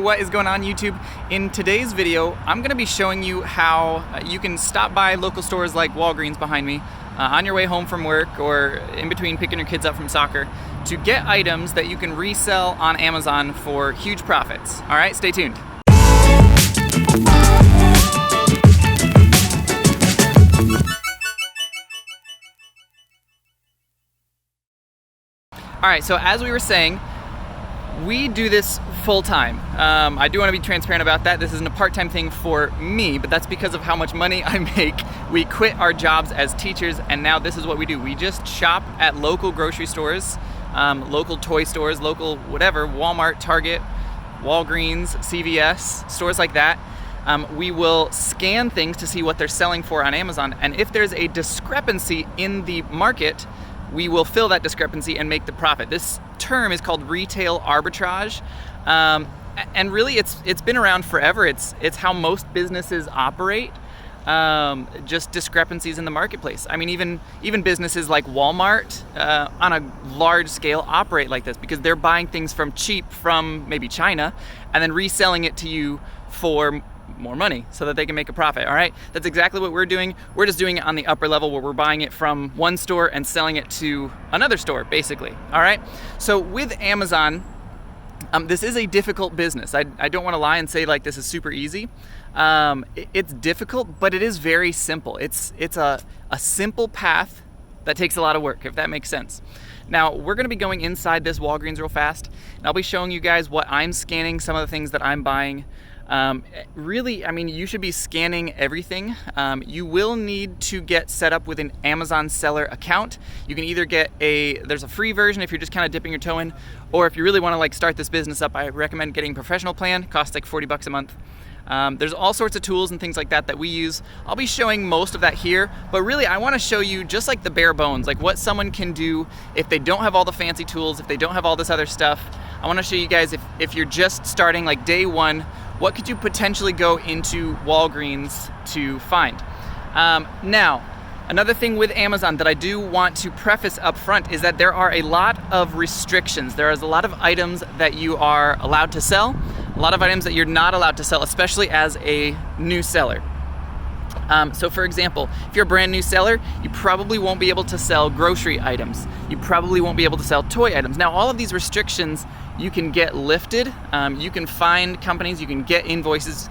what is going on YouTube? In today's video, I'm going to be showing you how you can stop by local stores like Walgreens behind me on your way home from work or in between picking your kids up from soccer to get items that you can resell on Amazon for huge profits. All right, stay tuned. All right, so as we were saying, we do this full time. I do want to be transparent about that. This isn't a part-time thing for me, but that's because of how much money I make. We quit our jobs as teachers, and now this is what we do. We just shop at local grocery stores, local toy stores, local whatever, Walmart, Target, Walgreens, CVS, stores like that. We will scan things to see what they're selling for on Amazon, and if there's a discrepancy in the market, we will fill that discrepancy and make the profit. This term is called Retail Arbitrage, and really it's been around forever. It's how most businesses operate, just discrepancies in the marketplace. I mean, even businesses like Walmart on a large scale operate like this because they're buying things from cheap from maybe China and then reselling it to you for more money so that they can make a profit. All right, that's exactly what we're doing. We're just doing it on the upper level where we're buying it from one store and selling it to another store, basically. All right, so with Amazon, this is a difficult business. I don't want to lie and say like this is super easy. It's difficult, but it is very simple. It's a simple path that takes a lot of work, if that makes sense. Now, we're going to be going inside this Walgreens real fast, and I'll be showing you guys what I'm scanning, some of the things that I'm buying. Really, I mean, you should be scanning everything. You will need to get set up with an Amazon seller account. You can either get there's a free version if you're just kind of dipping your toe in, or if you really want to like start this business up, I recommend getting a professional plan. It costs like $40 a month. There's all sorts of tools and things like that we use. I'll be showing most of that here, but really I want to show you just like the bare bones, like what someone can do if they don't have all the fancy tools, if they don't have all this other stuff. I want to show you guys if you're just starting like day one, what could you potentially go into Walgreens to find? Now, another thing with Amazon that I do want to preface up front is that there are a lot of restrictions. There is a lot of items that you are allowed to sell, a lot of items that you're not allowed to sell, especially as a new seller. So for example, if you're a brand new seller, you probably won't be able to sell grocery items. You probably won't be able to sell toy items. Now, all of these restrictions you can get lifted. You can find companies, you can get invoices,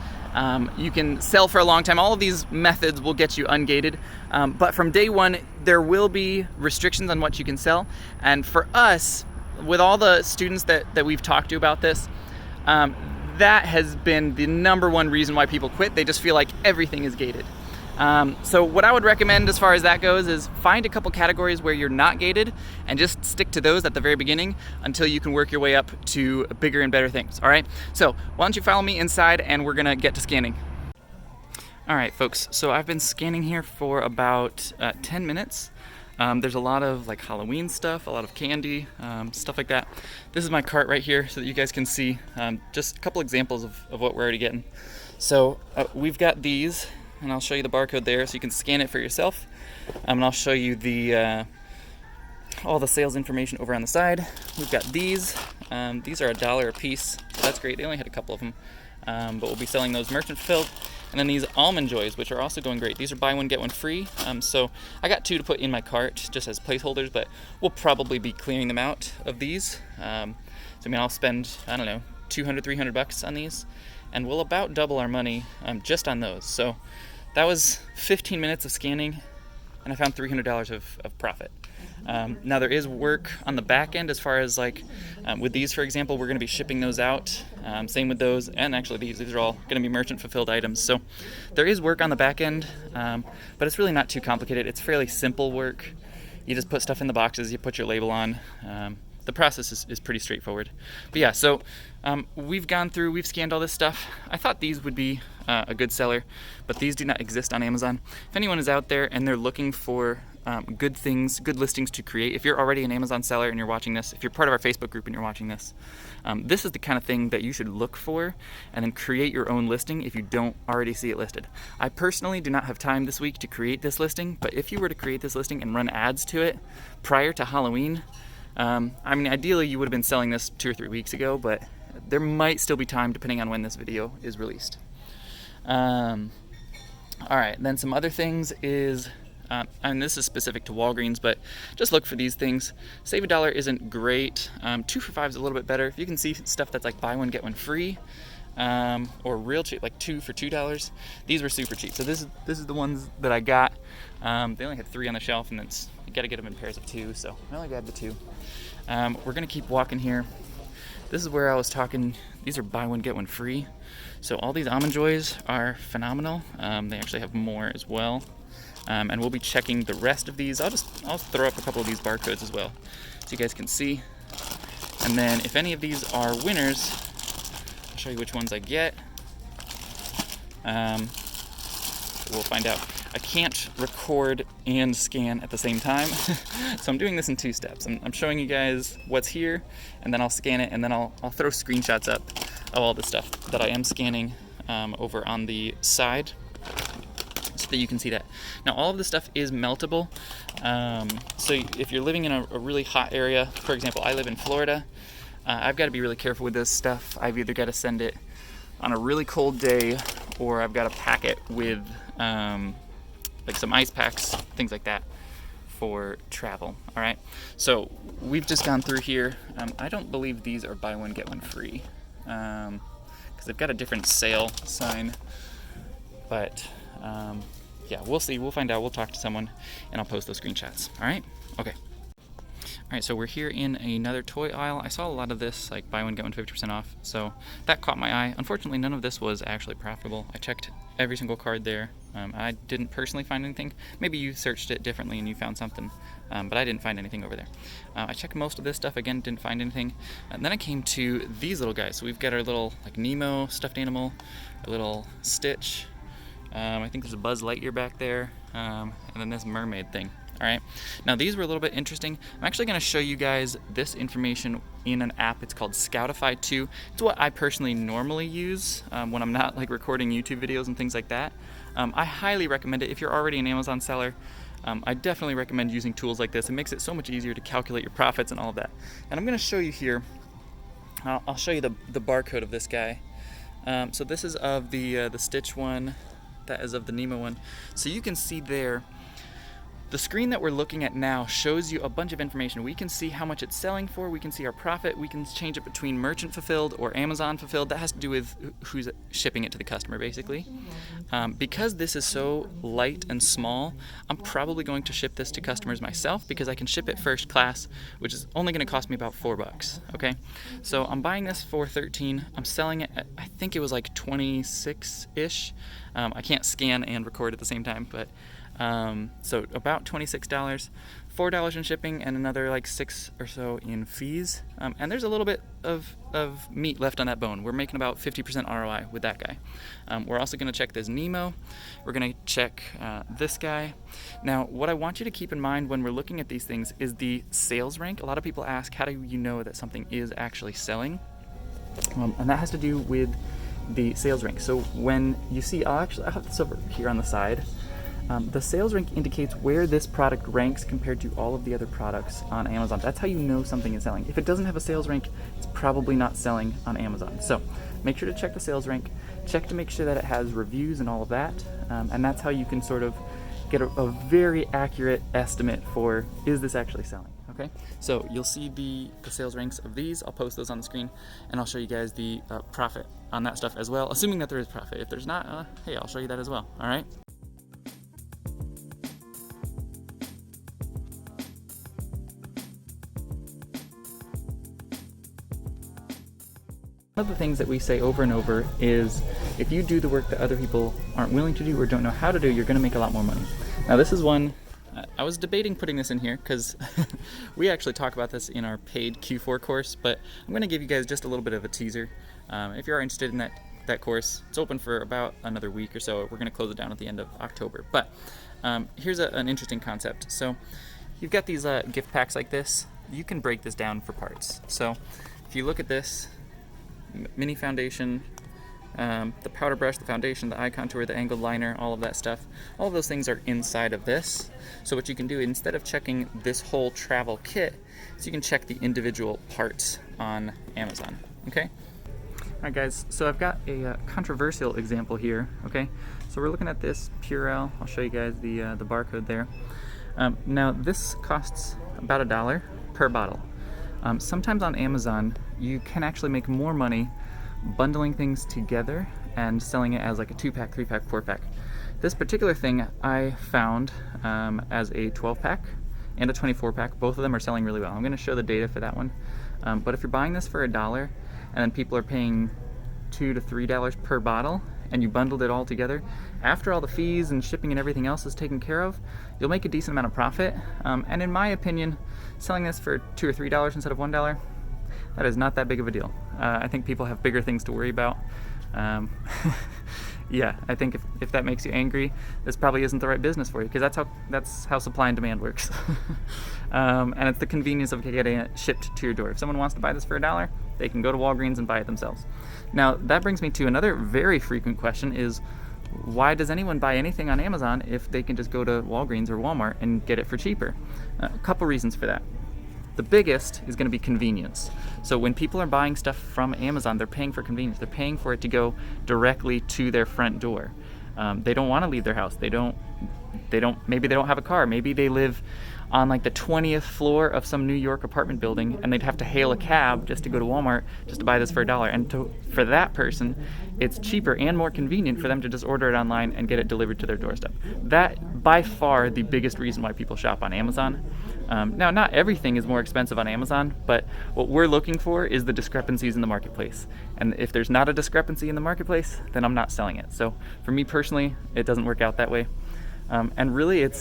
you can sell for a long time. All of these methods will get you ungated. But from day one, there will be restrictions on what you can sell. And for us, with all the students that we've talked to about this, that has been the number one reason why people quit. They just feel like everything is gated. So what I would recommend as far as that goes is find a couple categories where you're not gated and just stick to those at the very beginning until you can work your way up to bigger and better things. All right, so why don't you follow me inside and we're gonna get to scanning. All right, folks, so I've been scanning here for about 10 minutes. There's a lot of like Halloween stuff, a lot of candy, stuff like that. This is my cart right here so that you guys can see just a couple examples of what we're already getting. So we've got these, and I'll show you the barcode there so you can scan it for yourself. And I'll show you all the sales information over on the side. We've got these. These are $1 a piece, so that's great. They only had a couple of them, but we'll be selling those merchant fulfilled. And then these Almond Joys, which are also going great. These are buy one, get one free. So I got 2 to put in my cart just as placeholders, but we'll probably be clearing them out of these. So I mean, I'll spend, I don't know, $200, $300 on these, and we'll about double our money just on those. So that was 15 minutes of scanning, and I found $300 of profit. Now there is work on the back end as far as like with these, for example, we're going to be shipping those out. Same with those, and actually these are all going to be merchant fulfilled items. So there is work on the back end, but it's really not too complicated. It's fairly simple work. You just put stuff in the boxes, you put your label on. The process is pretty straightforward. But yeah, so we've scanned all this stuff. I thought these would be a good seller, but these do not exist on Amazon. If anyone is out there and they're looking for good things, good listings to create, if you're already an Amazon seller and you're watching this, if you're part of our Facebook group and you're watching this, this is the kind of thing that you should look for and then create your own listing if you don't already see it listed. I personally do not have time this week to create this listing, but if you were to create this listing and run ads to it prior to Halloween, I mean, ideally you would have been selling this 2 or 3 weeks ago, but there might still be time depending on when this video is released. All right, then some other things is, and this is specific to Walgreens, but just look for these things. Save $1 isn't great. 2 for $5 is a little bit better. If you can see stuff that's like buy one, get one free, or real cheap, like 2 for $2, these were super cheap. So this is the ones that I got. They only had 3 on the shelf, and you gotta get them in pairs of 2, so I only grabbed the 2. We're gonna keep walking here. This is where I was talking, these are buy one, get one free. So all these Almond Joys are phenomenal. They actually have more as well. And we'll be checking the rest of these. I'll throw up a couple of these barcodes as well, so you guys can see. And then if any of these are winners, I'll show you which ones I get. We'll find out. I can't record and scan at the same time, so I'm doing this in 2 steps. I'm showing you guys what's here, and then I'll scan it, and then I'll throw screenshots up of all the stuff that I am scanning over on the side, so that you can see that. Now, all of this stuff is meltable, so if you're living in a really hot area, for example, I live in Florida, I've got to be really careful with this stuff. I've either got to send it on a really cold day, or I've got to pack it with like some ice packs, things like that for travel. All right, so we've just gone through here. I don't believe these are buy one, get one free, because they've got a different sale sign, but yeah, we'll see. We'll find out. We'll talk to someone, and I'll post those screenshots. All right, okay. All right, so we're here in another toy aisle. I saw a lot of this, like buy one, get one 50% off, so that caught my eye. Unfortunately, none of this was actually profitable. I checked every single card there. I didn't personally find anything. Maybe you searched it differently and you found something, but I didn't find anything over there. I checked most of this stuff, again, didn't find anything. And then I came to these little guys. So we've got our little like Nemo stuffed animal, a little Stitch. I think there's a Buzz Lightyear back there, and then this mermaid thing. All right, now these were a little bit interesting. I'm actually going to show you guys this information in an app. It's called Scoutify 2. It's what I personally normally use when I'm not like recording YouTube videos and things like that. I highly recommend it if you're already an Amazon seller. I definitely recommend using tools like this. It makes it so much easier to calculate your profits and all of that. And I'm going to show you here. I'll show you the barcode of this guy. So this is of the Stitch one. That is of the Nemo one. So you can see there. The screen that we're looking at now shows you a bunch of information. We can see how much it's selling for, we can see our profit, we can change it between merchant fulfilled or Amazon fulfilled. That has to do with who's shipping it to the customer, basically. Because this is so light and small, I'm probably going to ship this to customers myself because I can ship it first class, which is only going to cost me about $4, okay? So I'm buying this for $13. I'm selling it at, I think it was like 26-ish. I can't scan and record at the same time, but so about $26, $4 in shipping, and another like $6 or so in fees. And there's a little bit of meat left on that bone. We're making about 50% ROI with that guy. We're also going to check this Nemo. We're going to check this guy. Now, what I want you to keep in mind when we're looking at these things is the sales rank. A lot of people ask, how do you know that something is actually selling? And that has to do with the sales rank. So when you see, I have this over here on the side. The sales rank indicates where this product ranks compared to all of the other products on Amazon. That's how you know something is selling. If it doesn't have a sales rank, it's probably not selling on Amazon. So make sure to check the sales rank, check to make sure that it has reviews and all of that, and that's how you can sort of get a very accurate estimate for, is this actually selling? Okay, so you'll see the sales ranks of these. I'll post those on the screen, and I'll show you guys the profit on that stuff as well, assuming that there is profit. If there's not, hey, I'll show you that as well, all right? One of the things that we say over and over is if you do the work that other people aren't willing to do or don't know how to do, you're going to make a lot more money. Now this is one, I was debating putting this in here because we actually talk about this in our paid Q4 course, but I'm going to give you guys just a little bit of a teaser. If you are interested in that course, it's open for about another week or so. We're going to close it down at the end of October. But here's an interesting concept. So you've got these gift packs like this. You can break this down for parts. So if you look at this, mini foundation, the powder brush, the foundation, the eye contour, the angled liner, all of that stuff, all of those things are inside of this. So what you can do, instead of checking this whole travel kit, is you can check the individual parts on Amazon, okay? Alright guys, so I've got a controversial example here, okay? So we're looking at this Purell. I'll show you guys the barcode there. Now this costs about $1 per bottle. Sometimes on Amazon you can actually make more money bundling things together and selling it as like a 2-pack, 3-pack, 4-pack. This particular thing I found as a 12-pack and a 24-pack. Both of them are selling really well. I'm going to show the data for that one. But if you're buying this for $1 and then people are paying $2 to $3 per bottle and you bundled it all together, after all the fees and shipping and everything else is taken care of, you'll make a decent amount of profit. And in my opinion, selling this for $2 or $3 instead of $1, that is not that big of a deal. I think people have bigger things to worry about. Yeah, I think if that makes you angry, this probably isn't the right business for you, because that's how supply and demand works. And it's the convenience of getting it shipped to your door. If someone wants to buy this for $1, they can go to Walgreens and buy it themselves. Now that brings me to another very frequent question: is why does anyone buy anything on Amazon if they can just go to Walgreens or Walmart and get it for cheaper? A couple reasons for that. The biggest is going to be convenience. So when people are buying stuff from Amazon, they're paying for convenience. They're paying for it to go directly to their front door. They don't want to leave their house. Maybe they don't have a car. Maybe they live on like the 20th floor of some New York apartment building and they'd have to hail a cab just to go to Walmart just to buy this for $1. And for that person, it's cheaper and more convenient for them to just order it online and get it delivered to their doorstep. That, by far, the biggest reason why people shop on Amazon. Now, not everything is more expensive on Amazon, but what we're looking for is the discrepancies in the marketplace. And if there's not a discrepancy in the marketplace, then I'm not selling it. So for me personally, it doesn't work out that way. And really, a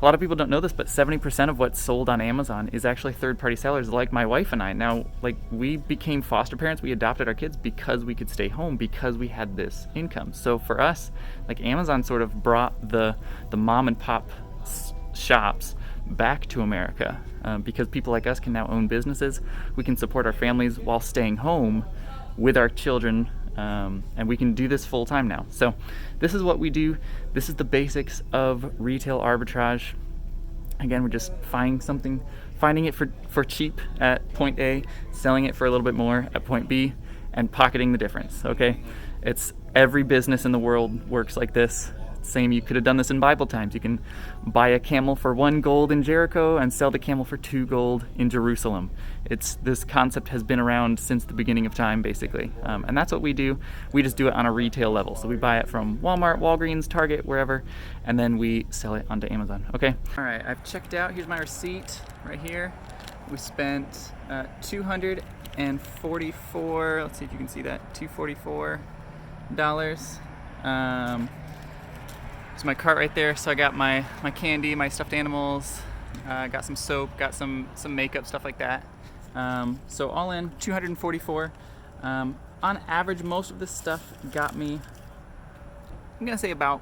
lot of people don't know this, but 70% of what's sold on Amazon is actually third-party sellers like my wife and I. Now, like, we became foster parents, we adopted our kids because we could stay home, because we had this income. So for us, like, Amazon sort of brought the mom and pop shops back to America, because people like us can now own businesses. We can support our families while staying home with our children, and we can do this full time now. So this is what we do. This is the basics of retail arbitrage. Again, we're just finding it for cheap at point A, selling it for a little bit more at point B, and pocketing the difference. Okay, it's every business in the world works like this. Same, you could have done this in Bible times. You can buy a camel for 1 gold in Jericho and sell the camel for 2 gold in Jerusalem. This concept has been around since the beginning of time, basically. And that's what we do. We just do it on a retail level. So we buy it from Walmart, Walgreens, Target, wherever, and then we sell it onto Amazon. Okay. All right, I've checked out. Here's my receipt right here. We spent $244. Let's see if you can see that. $244. It's my cart right there. So I got my candy, my stuffed animals, got some soap, got some makeup, stuff like that. So all in, $244. On average, most of this stuff got me, I'm gonna say about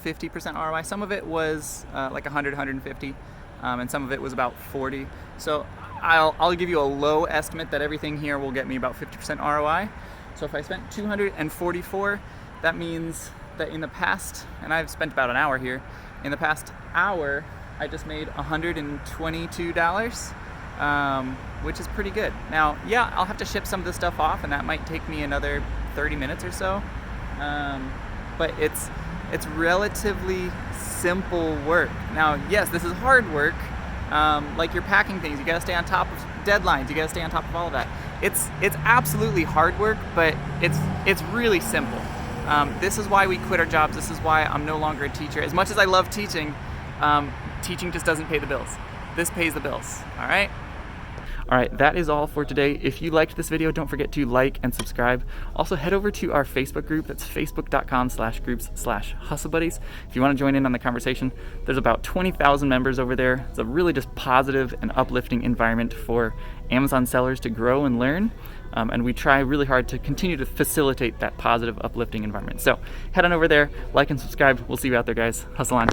50% ROI. Some of it was like 100, 150, and some of it was about 40. So I'll give you a low estimate that everything here will get me about 50% ROI. So if I spent $244, that means that in the past, and I've spent about an hour here, in the past hour, I just made $122, which is pretty good. Now, yeah, I'll have to ship some of this stuff off, and that might take me another 30 minutes or so, but it's relatively simple work. Now, yes, this is hard work, like you're packing things, you gotta stay on top of deadlines, you gotta stay on top of all of that. It's absolutely hard work, but it's really simple. This is why we quit our jobs. This is why I'm no longer a teacher. As much as I love teaching, teaching just doesn't pay the bills. This pays the bills, all right? All right, that is all for today. If you liked this video, don't forget to like and subscribe. Also, head over to our Facebook group. That's facebook.com/groups/hustlebuddies. If you want to join in on the conversation, there's about 20,000 members over there. It's a really just positive and uplifting environment for Amazon sellers to grow and learn. And we try really hard to continue to facilitate that positive, uplifting environment. So head on over there, like and subscribe. We'll see you out there, guys. Hustle on.